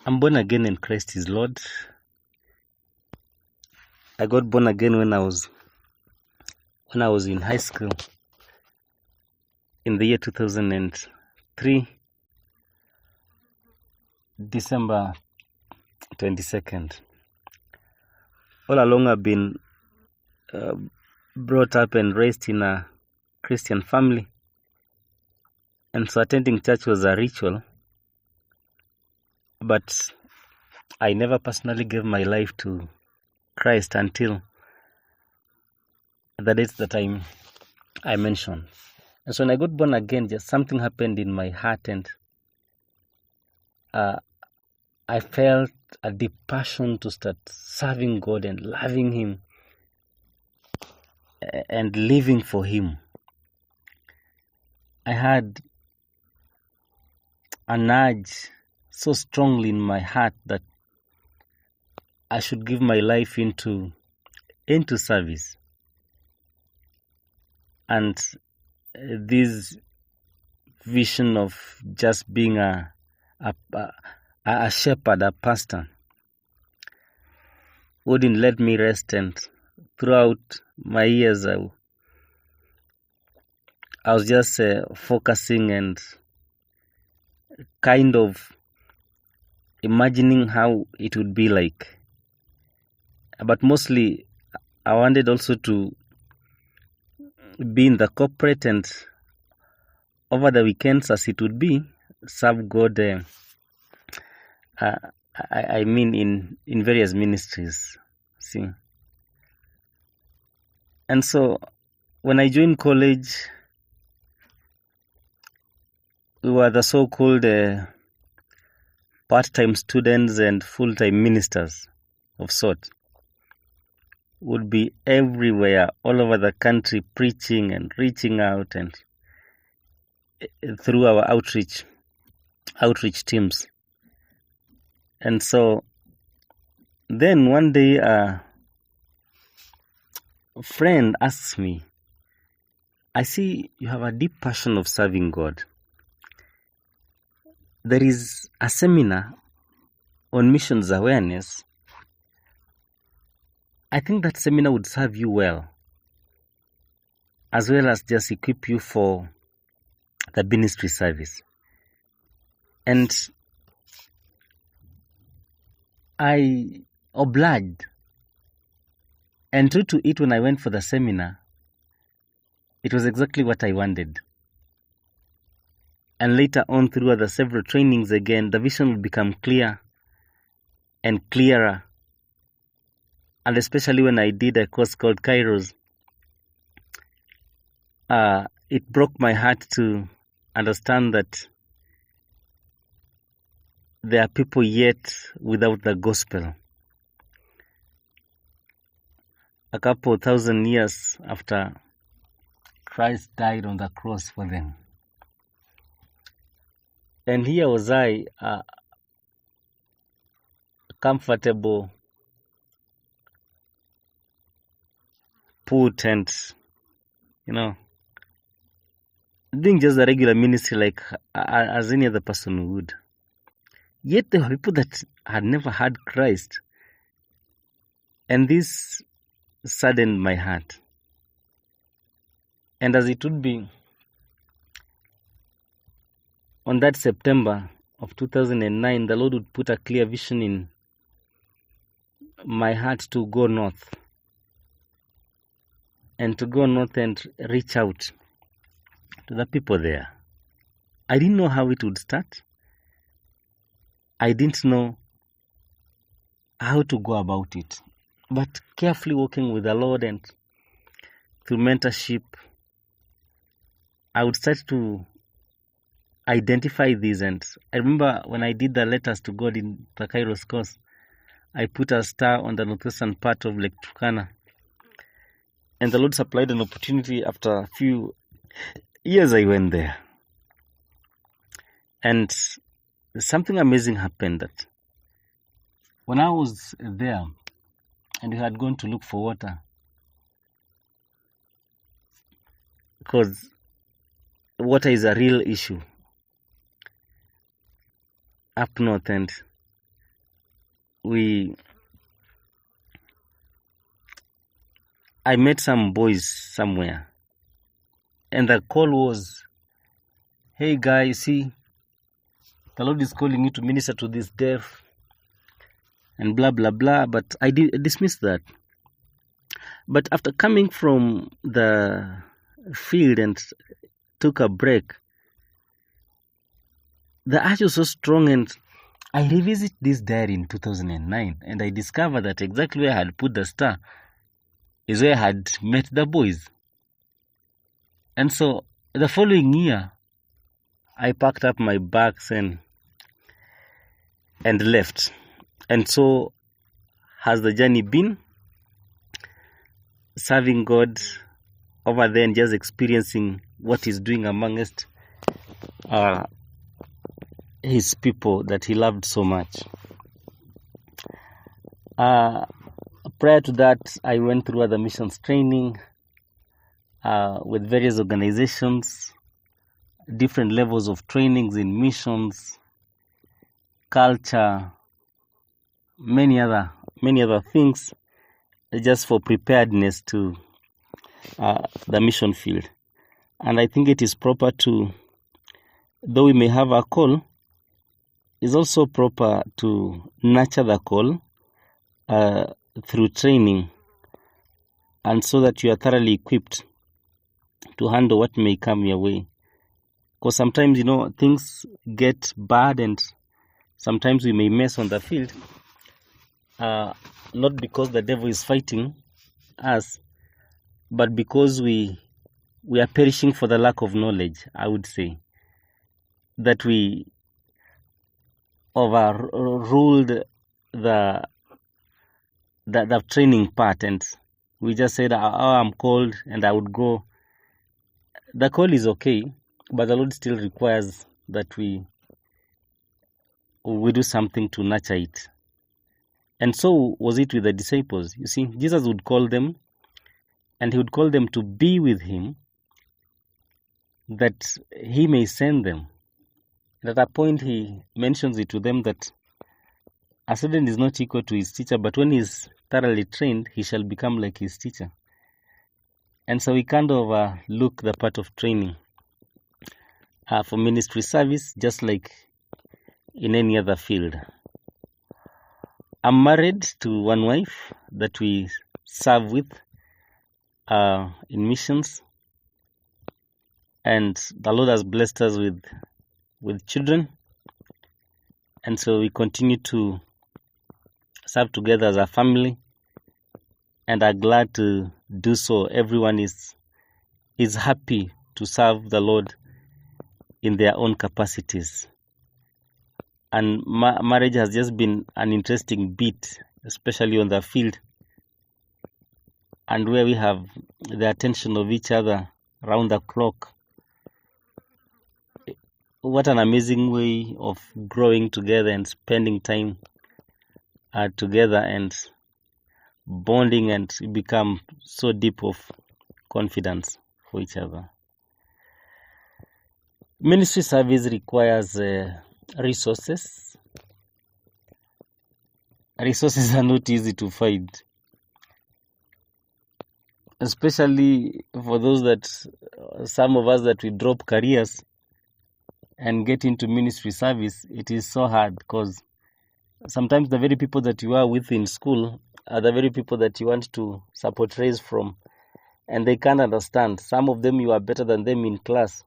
I'm born again in Christ is Lord. I got born again when I was in high school in the year 2003, December 22nd. All along I've been brought up and raised in a Christian family, and so attending church was a ritual, but I never personally gave my life to Christ until the dates that I mentioned. And so when I got born again, just something happened in my heart, and I felt a deep passion to start serving God and loving Him and living for Him. I had an urge so strongly in my heart that I should give my life into service. And this vision of just being a shepherd, a pastor, wouldn't let me rest. And throughout my years, I was just focusing and kind of imagining how it would be like. But mostly, I wanted also to be in the corporate and over the weekends, as it would be, serve God. I mean, in various ministries. See, and so when I joined college, we were the so-called part-time students and full-time ministers of sort. Would be everywhere, all over the country, preaching and reaching out, and through our outreach teams. And so then one day a friend asks me, I see you have a deep passion of serving God. There is a seminar on missions awareness. I think that seminar would serve you well as just equip you for the ministry service. And I obliged, and true to it, when I went for the seminar, it was exactly what I wanted. And later on, through the several trainings again, the vision would become clear and clearer. And especially when I did a course called Kairos, it broke my heart to understand that there are people yet without the gospel. A couple 1,000 years after Christ died on the cross for them. And here was I, comfortable, put, and, doing just a regular ministry like as any other person would. Yet there were people that had never had Christ. And this saddened my heart. And as it would be, on that September of 2009, the Lord would put a clear vision in my heart to go north. And to go north and reach out to the people there. I didn't know how it would start. I didn't know how to go about it. But carefully walking with the Lord and through mentorship, I would start to identify these. And I remember when I did the letters to God in the Kairos course, I put a star on the northwestern part of Lake Turkana. And the Lord supplied an opportunity. After a few years, I went there. And something amazing happened. That when I was there and we had gone to look for water, because water is a real issue up north, and I met some boys somewhere, and the call was, "Hey guys, see, the Lord is calling you to minister to this deaf," and blah blah blah. But I dismissed that. But after coming from the field and took a break, the urge was so strong, and I revisit this diary in 2009, and I discovered that exactly where I had put the star is where I had met the boys. And so the following year, I packed up my bags and left. And so has the journey been, serving God over there and just experiencing what He's doing amongst His people that He loved so much. Prior to that, I went through other missions training with various organizations, different levels of trainings in missions, culture, many other things, just for preparedness to the mission field. And I think it is proper to, though we may have a call, it's also proper to nurture the call through training, and so that you are thoroughly equipped to handle what may come your way. Because sometimes, things get bad, and sometimes we may mess on the field, not because the devil is fighting us, but because we are perishing for the lack of knowledge. I would say that we overruled the training part, and we just said, I'm called and I would go. The call is okay, but the Lord still requires that we do something to nurture it. And so was it with the disciples. You see, Jesus would call them, and He would call them to be with Him, that He may send them. And at a point He mentions it to them that a student is not equal to his teacher, but when he is thoroughly trained, he shall become like his teacher. And so we kind of look the part of training for ministry service, just like in any other field. I'm married to one wife that we serve with in missions, and the Lord has blessed us with children, and so we continue to serve together as a family, and are glad to do so. Everyone is happy to serve the Lord in their own capacities. And marriage has just been an interesting bit, especially on the field, and where we have the attention of each other round the clock. What an amazing way of growing together and spending time together and bonding, and become so deep of confidence for each other. Ministry service requires resources. Resources are not easy to find, especially for those that, some of us that we drop careers and get into ministry service. It is so hard, because sometimes the very people that you are with in school are the very people that you want to support raise from, and they can't understand. Some of them, you are better than them in class,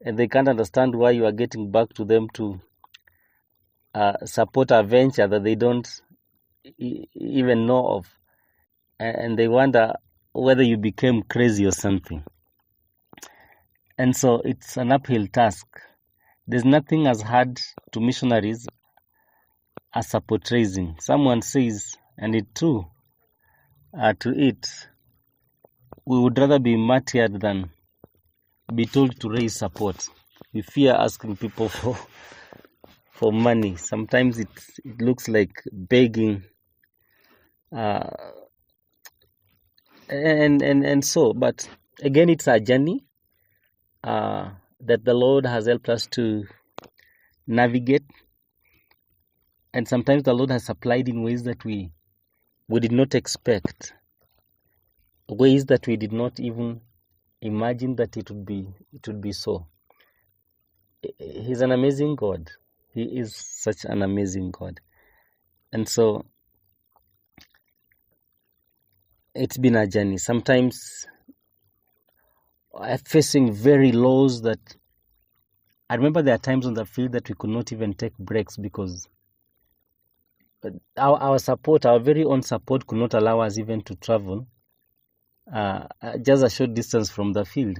and they can't understand why you are getting back to them to support a venture that they don't even know of, and they wonder whether you became crazy or something. And so it's an uphill task. There's nothing as hard to missionaries as support raising. Someone says, and it's true, to it, we would rather be martyred than be told to raise support. We fear asking people for money. Sometimes it looks like begging, and so. But again, it's a journey that the Lord has helped us to navigate. And sometimes the Lord has supplied in ways that we did not expect, ways that we did not even imagine that it would be so. He's an amazing God. He is such an amazing God. And so it's been a journey. Sometimes I'm facing very lows that I remember there are times on the field that we could not even take breaks because our support, our very own support, could not allow us even to travel just a short distance from the field.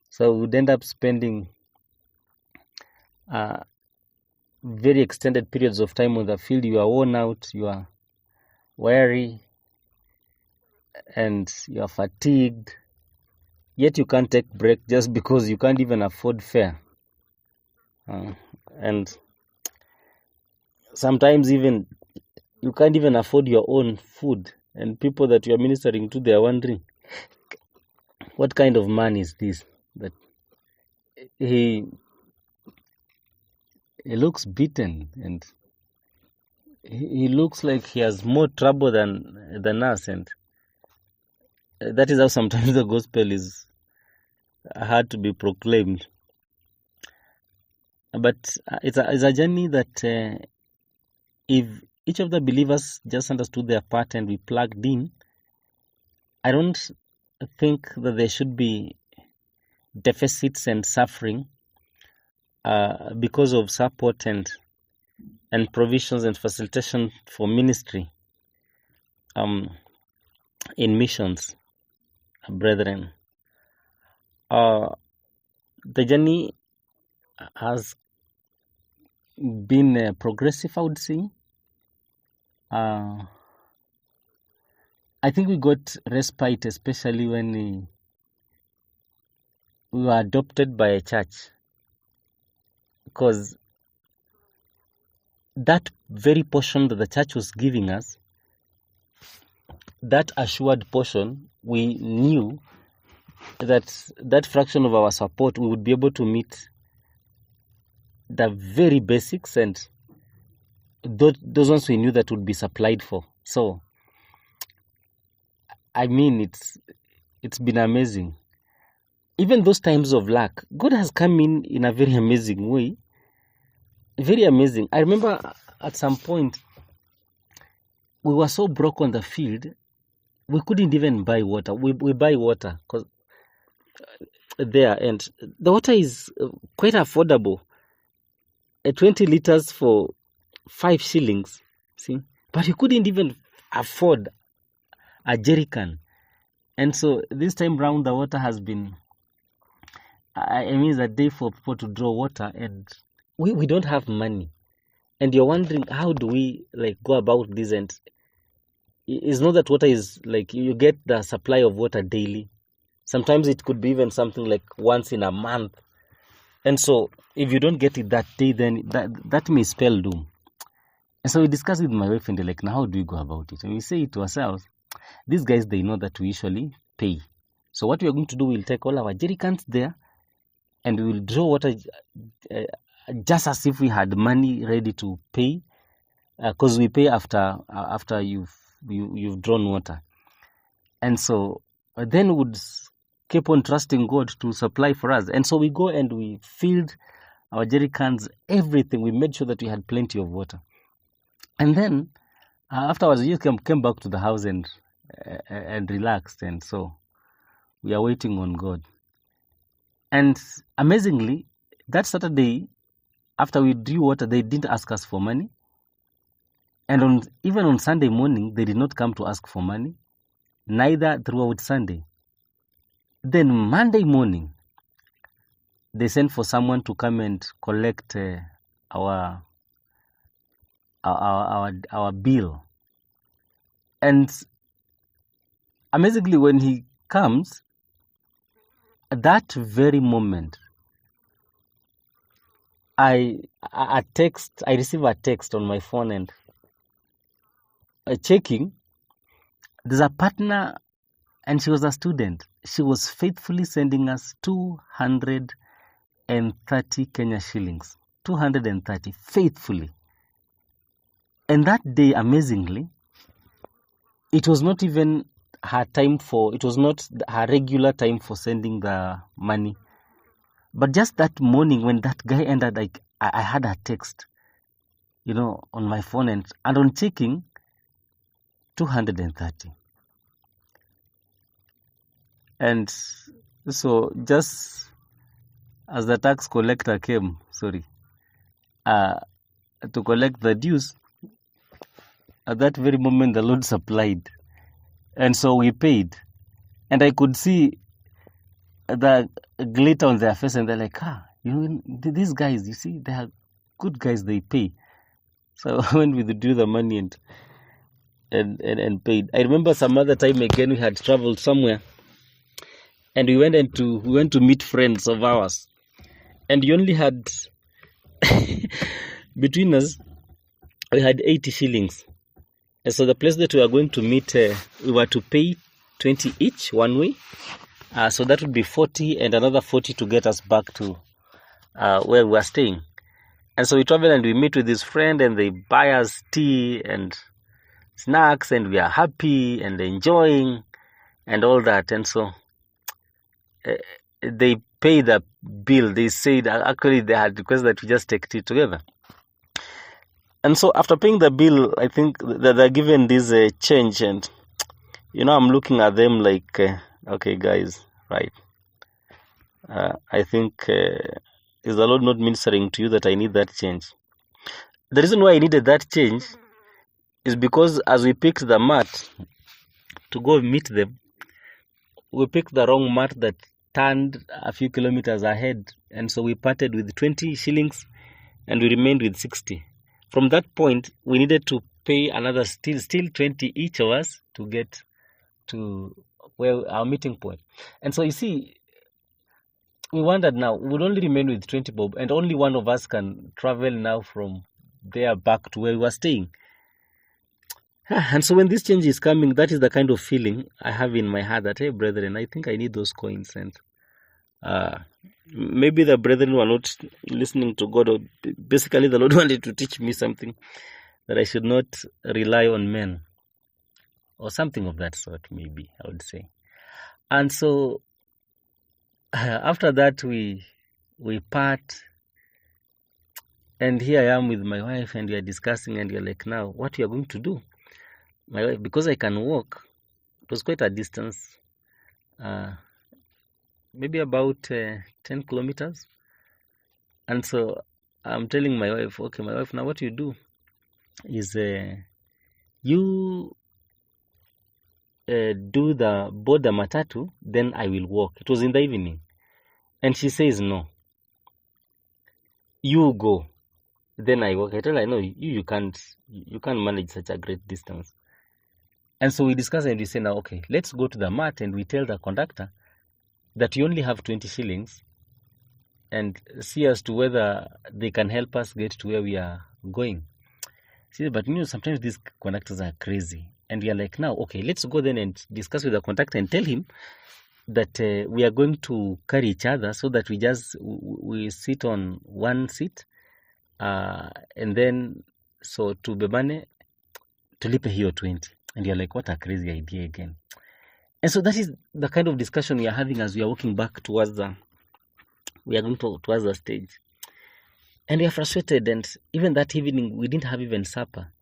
So we would end up spending very extended periods of time on the field. You are worn out, you are weary, and you are fatigued. Yet you can't take break just because you can't even afford fare. And sometimes even you can't even afford your own food. And people that you are ministering to, they are wondering, what kind of man is this? That he looks beaten, and he looks like he has more trouble than us. And that is how sometimes the gospel is hard to be proclaimed. But it's a journey that if each of the believers just understood their part and we plugged in, I don't think that there should be deficits and suffering because of support and provisions and facilitation for ministry in missions, brethren. The journey has been progressive, I would say. I think we got respite, especially when we were adopted by a church, because that very portion that the church was giving us, that assured portion, we knew that fraction of our support, we would be able to meet the very basics, and those ones we knew that would be supplied for. So, I mean, it's been amazing. Even those times of lack, God has come in a very amazing way. Very amazing. I remember at some point, we were so broke on the field, we couldn't even buy water. We buy water because there, and the water is quite affordable. 20 liters for 5 shillings. See, but you couldn't even afford a jerrycan. And so this time round, the water has been, I mean, it's a day for people to draw water, and we don't have money. And you're wondering, how do we go about this? And it's not that water is you get the supply of water daily. Sometimes it could be even something like once in a month. And so if you don't get it that day, then that may spell doom. And so we discussed with my wife, and they're like, now how do we go about it? And we say it to ourselves, these guys, they know that we usually pay. So what we are going to do, we'll take all our jerrycans there, and we will draw water just as if we had money ready to pay, because we pay after you've drawn water. And so then we would keep on trusting God to supply for us. And so we go and we filled our jerrycans, everything. We made sure that we had plenty of water. And then afterwards, we just came back to the house and relaxed. And so we are waiting on God. And amazingly, that Saturday, after we drew water, they didn't ask us for money. And even on Sunday morning, they did not come to ask for money, neither throughout Sunday. Then Monday morning, they sent for someone to come and collect our bill. And amazingly, when he comes, at that very moment, I receive a text on my phone, and checking, there's a partner, and she was a student. She was faithfully sending us 230 Kenya shillings. 230, faithfully. And that day, amazingly, it was not even her time for, it was not her regular time for sending the money. But just that morning when that guy ended, like I had a text, on my phone, and on checking, 230. And so just as the tax collector came, to collect the dues, at that very moment the Lord supplied. And so we paid. And I could see the glitter on their face, and they're like, these guys, you see, they are good guys, they pay. So when we withdrew the money and paid. I remember some other time again we had traveled somewhere, and we went to meet friends of ours, and we only had between us we had 80 shillings. And so the place that we were going to meet, we were to pay 20 each one way. So that would be 40, and another 40 to get us back to where we were staying. And so we travel and we meet with this friend, and they buy us tea and snacks, and we are happy and enjoying and all that. And so they pay the bill. They said actually they had requested that we just take tea together. And so after paying the bill, I think that they're given this change, and I'm looking at them like, okay guys, right, I think is the Lord not ministering to you that I need that change? The reason why I needed that change is because as we picked the mat to go meet them, we picked the wrong mat that turned a few kilometers ahead, and so we parted with 20 shillings and we remained with 60. From that point, we needed to pay another still 20 each of us to get to where our meeting point. And so you see, we wondered now, we'd only remain with 20 bob, and only one of us can travel now from there back to where we were staying. And so when this change is coming, that is the kind of feeling I have in my heart that, hey, brethren, I think I need those coins. And maybe the brethren were not listening to God, or basically the Lord wanted to teach me something, that I should not rely on men, or something of that sort, maybe, I would say. And so after that, we part, and here I am with my wife, and we are discussing, and we are like, now, what we are going to do? My wife, because I can walk, it was quite a distance, maybe about 10 kilometers. And so I'm telling my wife, okay, my wife, now what you do is you do the board the matatu, then I will walk. It was in the evening. And she says, no, you go, then I walk. I tell her, no, you can't manage such a great distance. And so we discuss, and we say, now, okay, let's go to the mat, and we tell the conductor that you only have 20 shillings, and see as to whether they can help us get to where we are going. See, but sometimes these conductors are crazy. And we are like, now, okay, let's go then and discuss with the conductor and tell him that we are going to carry each other, so that we sit on one seat, and then so to bebane tulipe hiyo 20. And you're like, what a crazy idea again. And so that is the kind of discussion we are having as we are walking back towards the stage. And we are frustrated, and even that evening we didn't have even supper.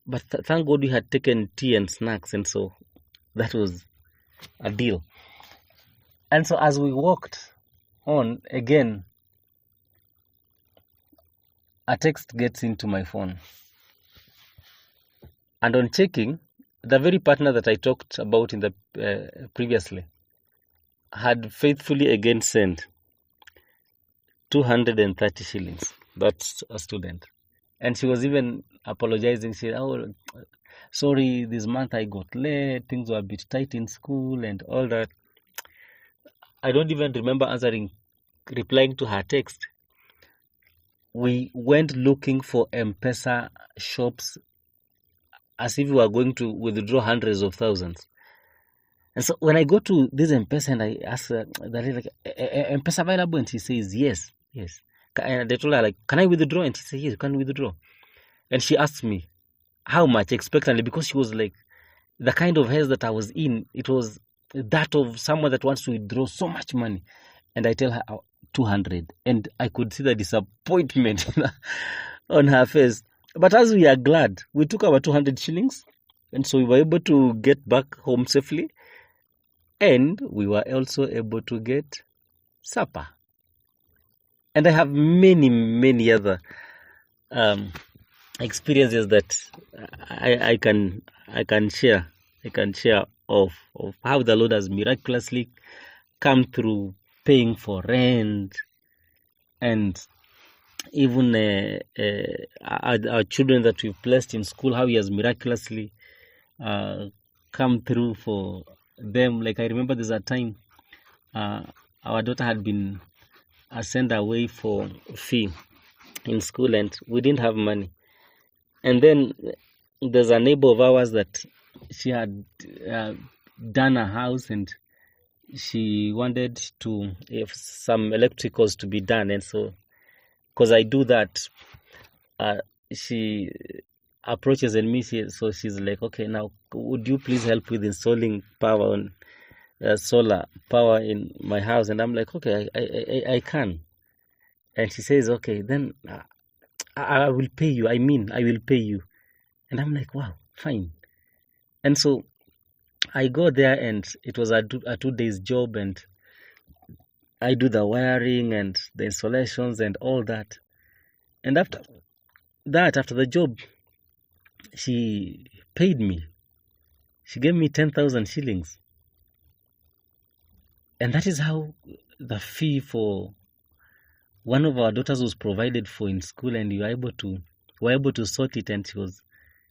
But thank God we had taken tea and snacks, and so that was a deal. And so as we walked on, again, a text gets into my phone. And on checking, the very partner that I talked about in the previously had faithfully again sent 230 shillings. That's a student. And she was even apologizing. She said, oh, sorry, this month I got late. Things were a bit tight in school and all that. I don't even remember replying to her text. We went looking for M-Pesa shops as if we were going to withdraw hundreds of thousands. And so when I go to this M-Pesa and I ask the lady, like, M-Pesa available? And she says, yes. And they told her, like, can I withdraw? And she said, yes, you can withdraw. And she asked me, how much, expectantly, because she was like, the kind of haze that I was in, it was that of someone that wants to withdraw so much money. And I tell her 200. And I could see the disappointment on her face. But as we are glad, we took our 200 shillings. And so we were able to get back home safely. And we were also able to get supper. And I have many, many other experiences that I can share. I can share of how the Lord has miraculously come through paying for rent, and even our children that we've placed in school, how He has miraculously come through for them. Like I remember there's a time our daughter had been sent away for fee in school, and we didn't have money. And then there's a neighbor of ours that she had done a house, and she wanted to have some electricals to be done. And so, because I do that, she approaches me. So she's like, okay, now would you please help with installing power on solar power in my house? And I'm like, okay, I can. And she says, okay, then I will pay you. I will pay you. And I'm like, wow, fine. And so I go there, and it was a 2 days job, and I do the wiring and the installations and all that. And after the job, she paid me. She gave me 10,000 shillings. And that is how the fee for one of our daughters was provided for in school, and we were able to sort it. And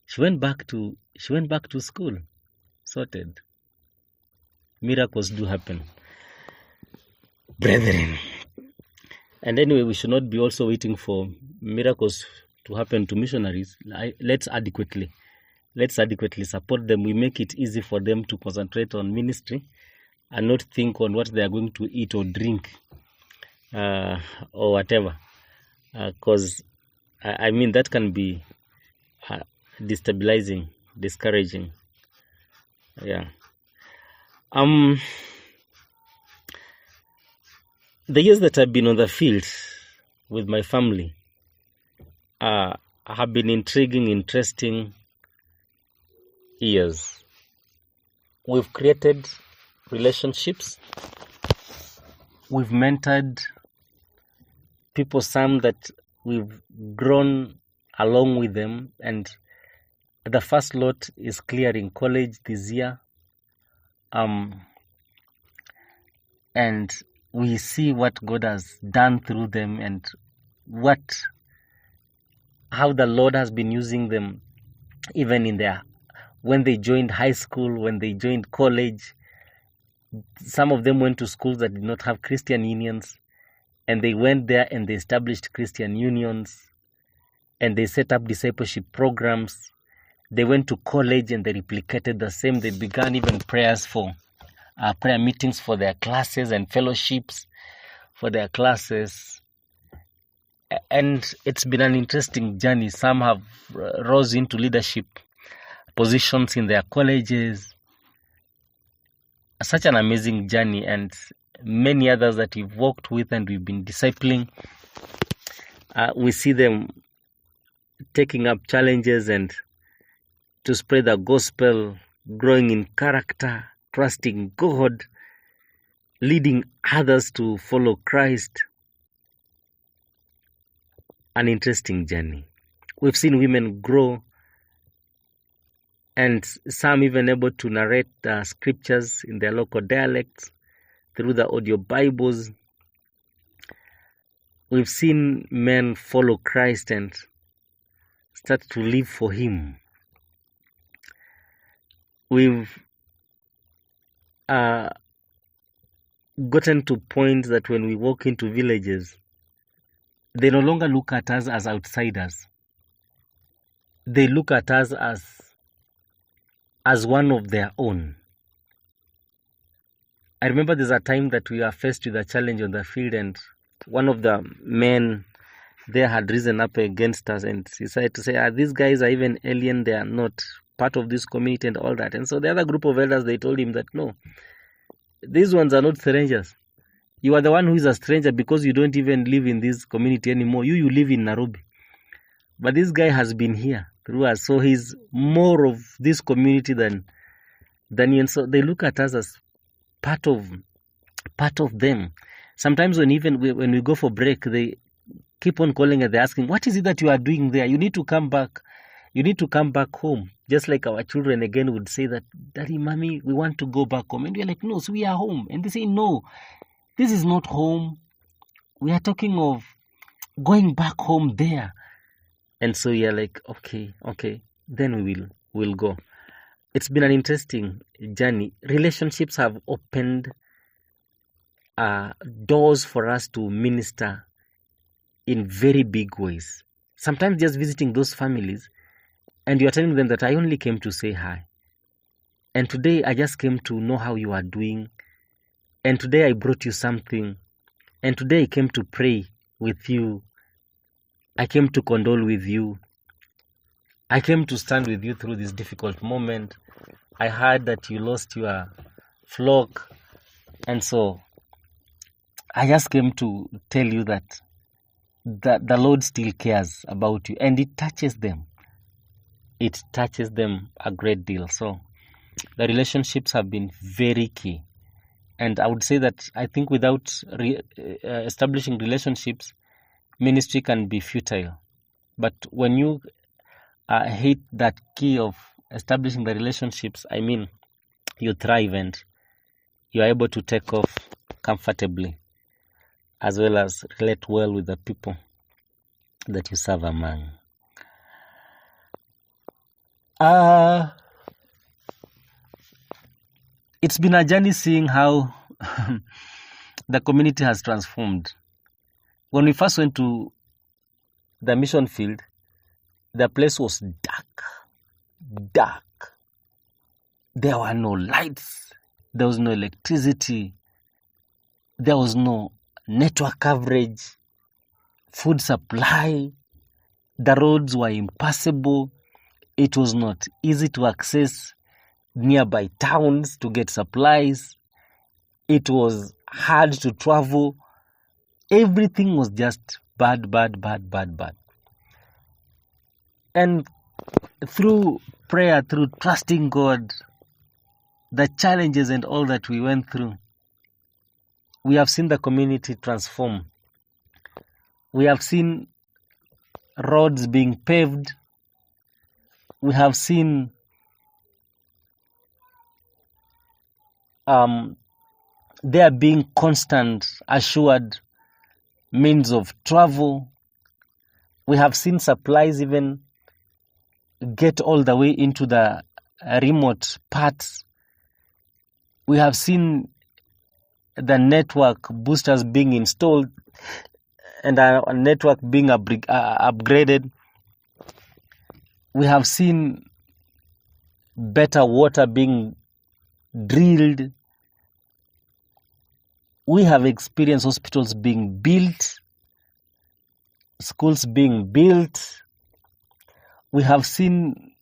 she went back to school sorted. Miracles do happen, brethren. And anyway, we should not be also waiting for miracles to happen to missionaries. Let's adequately support them. We make it easy for them to concentrate on ministry and not think on what they are going to eat or drink or whatever, because I mean that can be destabilizing, discouraging. Yeah. The years that I've been on the field with my family have been intriguing, interesting years. We've created relationships. We've mentored people, some that we've grown along with them, and the first lot is clearing college this year. And we see what God has done through them, and how the Lord has been using them, even when they joined high school, when they joined college. Some of them went to schools that did not have Christian unions, and they went there and they established Christian unions, and they set up discipleship programs. They went to college and they replicated the same. They began even prayer meetings for their classes and fellowships for their classes. And it's been an interesting journey. Some have rose into leadership positions in their colleges. Such an amazing journey, and many others that we've worked with and we've been discipling. We see them taking up challenges and to spread the gospel, growing in character, trusting God, leading others to follow Christ. An interesting journey. We've seen women grow, and some even able to narrate the scriptures in their local dialects through the audio Bibles. We've seen men follow Christ and start to live for Him. We've gotten to point that when we walk into villages, they no longer look at us as outsiders. They look at us as one of their own. I remember there's a time that we were faced with a challenge on the field, and one of the men there had risen up against us and decided to say, these guys are even alien, they are not part of this community and all that. And so the other group of elders, they told him that, no, these ones are not strangers. You are the one who is a stranger because you don't even live in this community anymore. You live in Nairobi. But this guy has been here through us, so he's more of this community than you. And so they look at us as part of them. Sometimes when we go for break, they keep on calling and they're asking, what is it that you are doing there? You need to come back. You need to come back home. Just like our children again would say that, Daddy, Mommy, we want to go back home. And we're like, no, so we are home. And they say, no, this is not home. We are talking of going back home there. And so you're like, okay, then we'll go. It's been an interesting journey. Relationships have opened doors for us to minister in very big ways. Sometimes just visiting those families and you're telling them that I only came to say hi. And today I just came to know how you are doing. And today I brought you something. And today I came to pray with you. I came to condole with you. I came to stand with you through this difficult moment. I heard that you lost your flock. And so I just came to tell you that the Lord still cares about you. And it touches them. It touches them a great deal. So the relationships have been very key. And I would say that I think without establishing relationships, ministry can be futile. But when you hit that key of establishing the relationships, I mean, you thrive and you are able to take off comfortably, as well as relate well with the people that you serve among. It's been a journey seeing how the community has transformed. When we first went to the mission field, the place was dark. There were no lights. There was no electricity. There was no network coverage, food supply. The roads were impassable. It was not easy to access nearby towns to get supplies. It was hard to travel. Everything was just bad. And through prayer, through trusting God, the challenges and all that we went through, we have seen the community transform. We have seen roads being paved. We have seen there being constant, assured means of travel. We have seen supplies even get all the way into the remote parts. We have seen the network boosters being installed and our network being upgraded. We have seen better water being drilled. We have experienced hospitals being built, schools being built. We have seen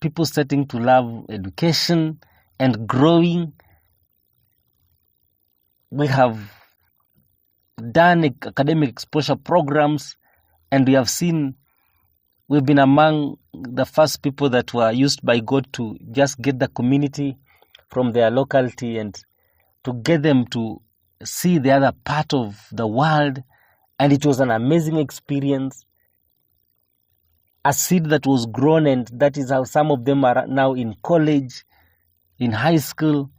people starting to love education and growing. We have done academic exposure programs, and we have seen, we've been among the first people that were used by God to just get the community from their locality and to get them to see the other part of the world. And it was an amazing experience. A seed that was grown, and that is how some of them are now in college, in high school.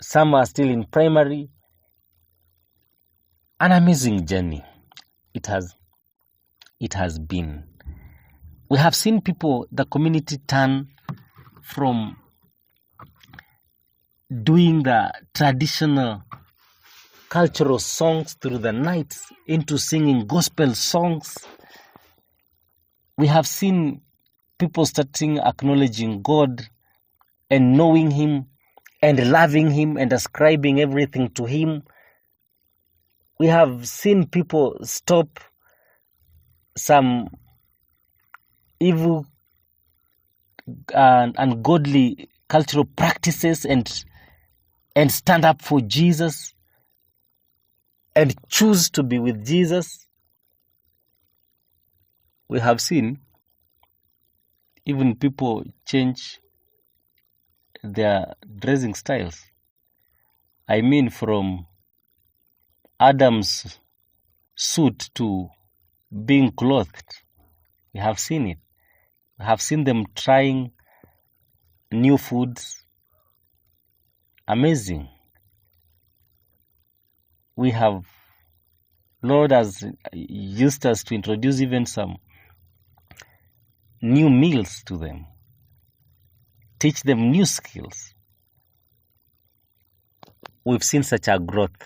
Some are still in primary. An amazing journey it has been. We have seen people, the community, turn from doing the traditional cultural songs through the nights into singing gospel songs. We have seen people starting acknowledging God and knowing Him and loving Him and ascribing everything to Him. We have seen people stop some evil and ungodly cultural practices and stand up for Jesus and choose to be with Jesus. We have seen even people change their dressing styles. I mean, from Adam's suit to being clothed. We have seen it. We have seen them trying new foods. Amazing. We have, Lord has used us to introduce even some new meals to them, teach them new skills. We've seen such a growth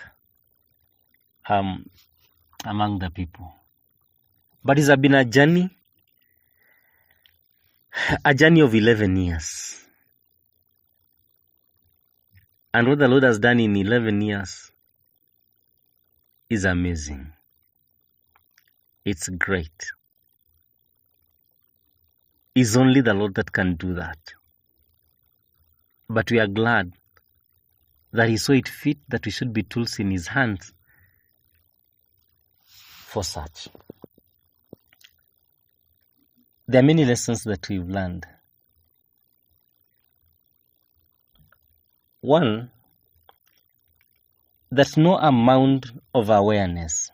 among the people. But it's been a journey of 11 years. And what the Lord has done in 11 years is amazing. It's great. It's only the Lord that can do that. But we are glad that He saw it fit that we should be tools in His hands for such. There are many lessons that we've learned. One, that no amount of awareness,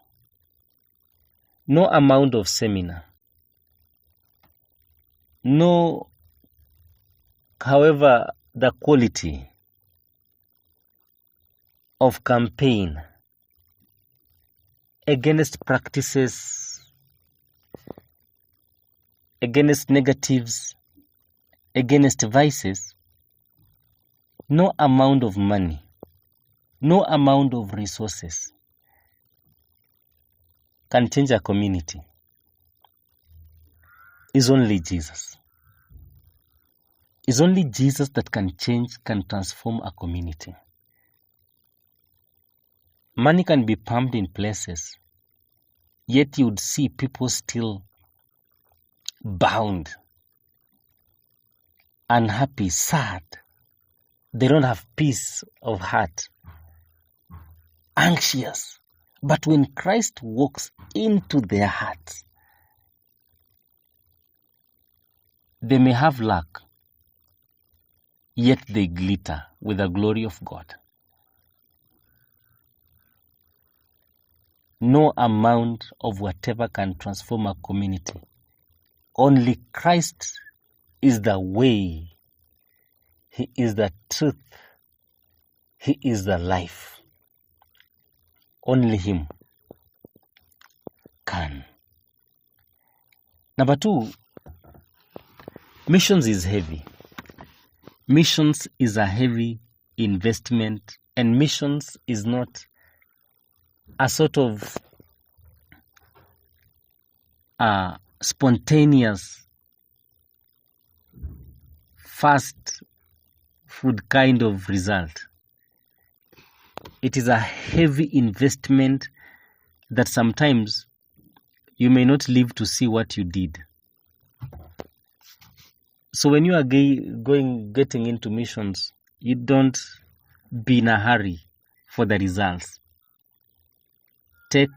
no amount of seminar, no, however, the quality of campaign against practices, against negatives, against vices, no amount of money, no amount of resources can change a community. It's only Jesus. It's only Jesus that can change, can transform a community. Money can be pumped in places, yet you would see people still bound, unhappy, sad. They don't have peace of heart, anxious. But when Christ walks into their hearts, they may have lack, yet they glitter with the glory of God. No amount of whatever can transform a community. Only Christ is the way. He is the truth. He is the life. Only Him can. Number two, missions is heavy. Missions is a heavy investment, and missions is not a sort of spontaneous, fast food kind of result. It is a heavy investment that sometimes you may not live to see what you did. So when you are getting into missions, you don't be in a hurry for the results. Take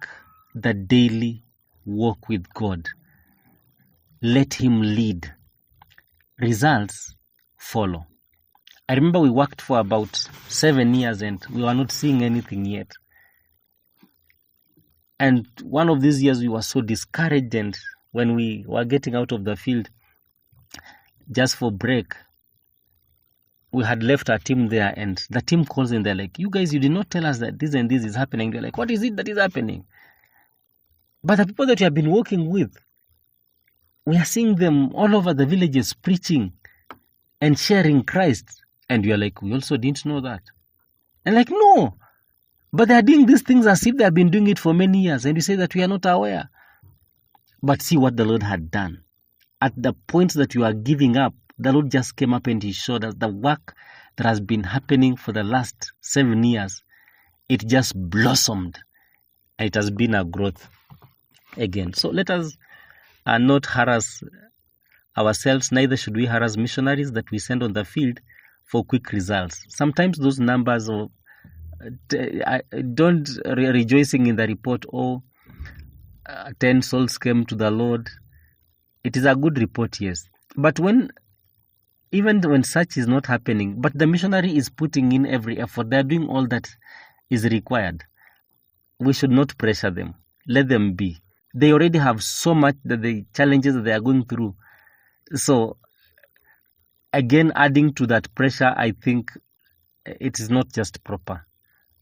the daily walk with God. Let Him lead. Results follow. I remember we worked for about 7 years and we were not seeing anything yet. And one of these years we were so discouraged, and when we were getting out of the field just for break, we had left our team there, and the team calls in, they're like, you guys, you did not tell us that this and this is happening. They're like, what is it that is happening? But the people that we have been working with, we are seeing them all over the villages preaching and sharing Christ. And we are like, we also didn't know that. And like, no, but they are doing these things as if they have been doing it for many years. And you say that we are not aware. But see what the Lord had done. At the point that you are giving up, the Lord just came up and He showed us the work that has been happening for the last 7 years. It just blossomed. And it has been a growth again. So let us not harass ourselves, neither should we harass missionaries that we send on the field for quick results. Sometimes those numbers of don't rejoicing in the report, 10 souls came to the Lord. It is a good report, yes. But even when such is not happening, but the missionary is putting in every effort, they are doing all that is required, we should not pressure them. Let them be. They already have so much that the challenges that they are going through. So again, adding to that pressure, I think it is not just proper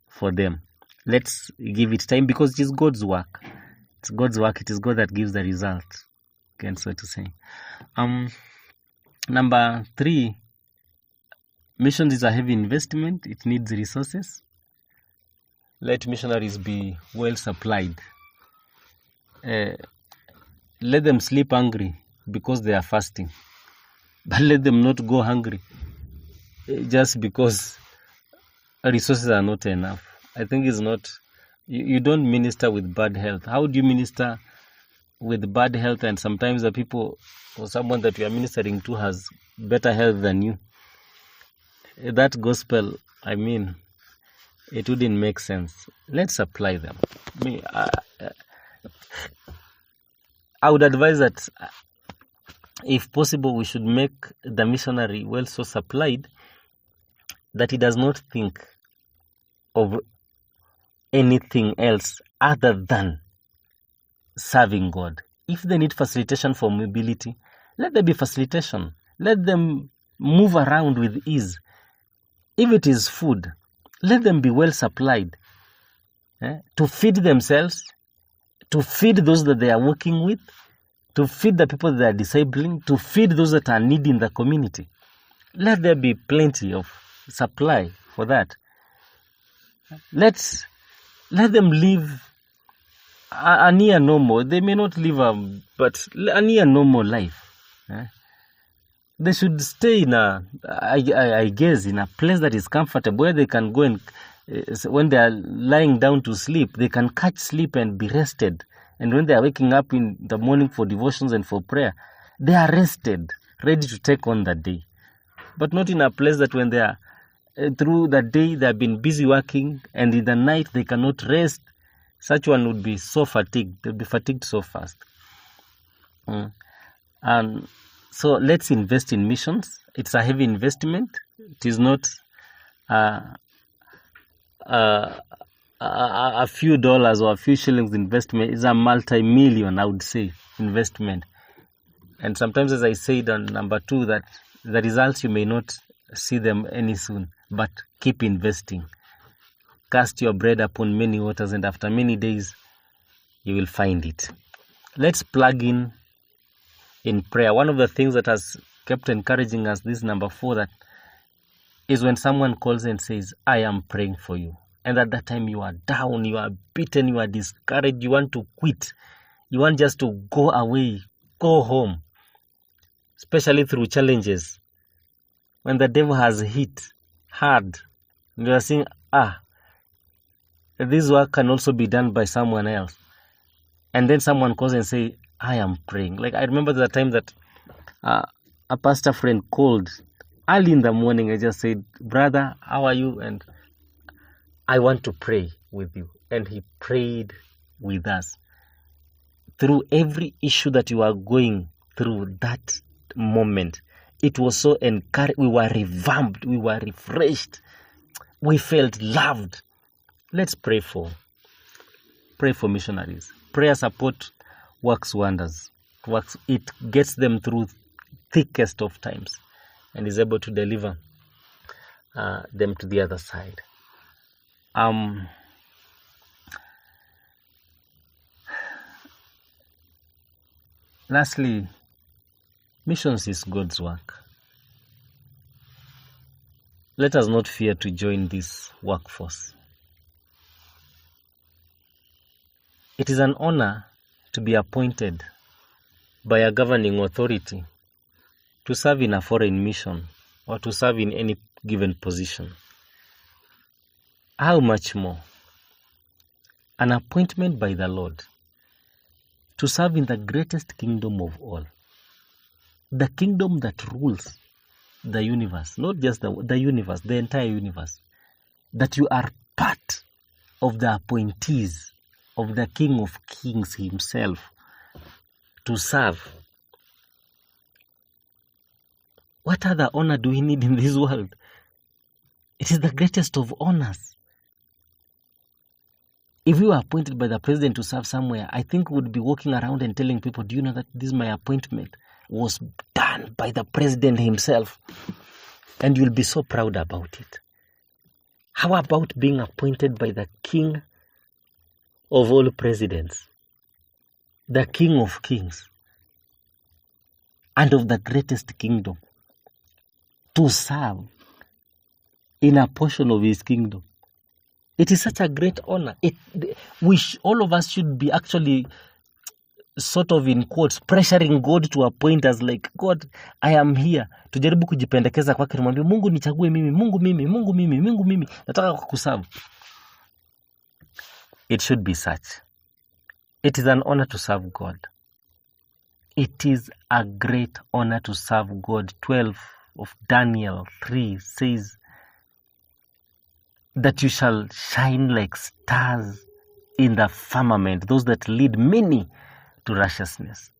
for them. Let's give it time, because it is God's work. It's God's work. It is God that gives the result. Again, so to say. Number 3, missions is a heavy investment. It needs resources. Let missionaries be well supplied. Let them sleep hungry because they are fasting. But let them not go hungry just because resources are not enough. I think it's not, you don't minister with bad health. How do you minister with bad health, and sometimes the people or someone that you are ministering to has better health than you? That gospel, I mean, it wouldn't make sense. Let's supply them. I would advise that if possible, we should make the missionary well so supplied that he does not think of anything else other than serving God. If they need facilitation for mobility, let there be facilitation. Let them move around with ease. If it is food, let them be well supplied to feed themselves, to feed those that they are working with, to feed the people that they are discipling, to feed those that are needy in the community. Let there be plenty of supply for that. Let them live a near normal. They may not live but a near normal life. They should stay in I guess, in a place that is comfortable, where they can go and when they are lying down to sleep, they can catch sleep and be rested. And when they are waking up in the morning for devotions and for prayer, they are rested, ready to take on the day. But not in a place that when they are through the day they have been busy working, and in the night they cannot rest. Such one would be so fatigued. They'll be fatigued so fast. And so let's invest in missions. It's a heavy investment. It is not a few dollars or a few shillings investment. It's a multi-million, I would say, investment. And sometimes, as I said on number 2, that the results, you may not see them any soon, but keep investing. Cast your bread upon many waters, and after many days, you will find it. Let's plug in prayer. One of the things that has kept encouraging us, this number 4, that is when someone calls and says, I am praying for you. And at that time you are down, you are beaten, you are discouraged, you want to quit. You want just to go away, go home. Especially through challenges. When the devil has hit hard, you are saying, this work can also be done by someone else. And then someone calls and say, I am praying. Like, I remember the time that a pastor friend called early in the morning. I just said, brother, how are you? And I want to pray with you. And he prayed with us. Through every issue that you are going through that moment, it was so encouraging. We were revamped. We were refreshed. We felt loved. Let's pray for missionaries. Prayer support works wonders. It gets them through thickest of times and is able to deliver them to the other side. Lastly, missions is God's work. Let us not fear to join this workforce. It is an honor to be appointed by a governing authority to serve in a foreign mission or to serve in any given position. How much more? An appointment by the Lord to serve in the greatest kingdom of all, the kingdom that rules the universe, not just the universe, the entire universe, that you are part of the appointees of the King of Kings himself to serve. What other honor do we need in this world? It is the greatest of honors. If we were appointed by the president to serve somewhere, I think we would be walking around and telling people, do you know that this my appointment was done by the president himself? And you'll be so proud about it. How about being appointed by the king of all presidents, the King of Kings, and of the greatest kingdom, to serve in a portion of his kingdom? It is such a great honor. All of us should be actually sort of, in quotes, pressuring God to appoint us, like, God, I am here. Tujaribu kujipendekeza kwake, tumwambie Mungu nichague mimi, Mungu mimi, nataka kukuserve. It should be such. It is an honor to serve God. It is a great honor to serve God. 12 of Daniel 3 says that you shall shine like stars in the firmament, those that lead many to righteousness.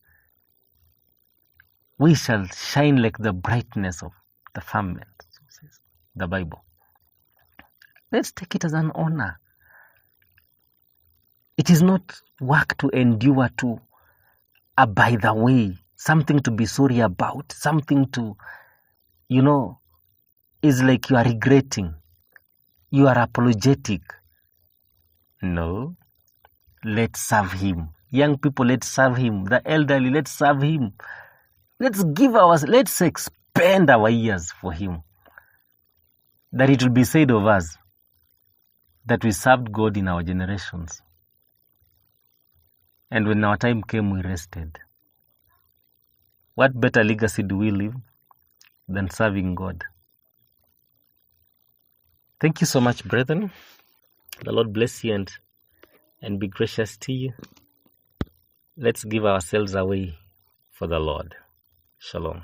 We shall shine like the brightness of the firmament, so says the Bible. Let's take it as an honor. It is not work to endure to, by the way, something to be sorry about, something to, is like you are regretting, you are apologetic. No, let's serve him. Young people, let's serve him. The elderly, let's serve him. Let's expend our years for him. That it will be said of us that we served God in our generations. And when our time came, we rested. What better legacy do we leave than serving God? Thank you so much, brethren. The Lord bless you and be gracious to you. Let's give ourselves away for the Lord. Shalom.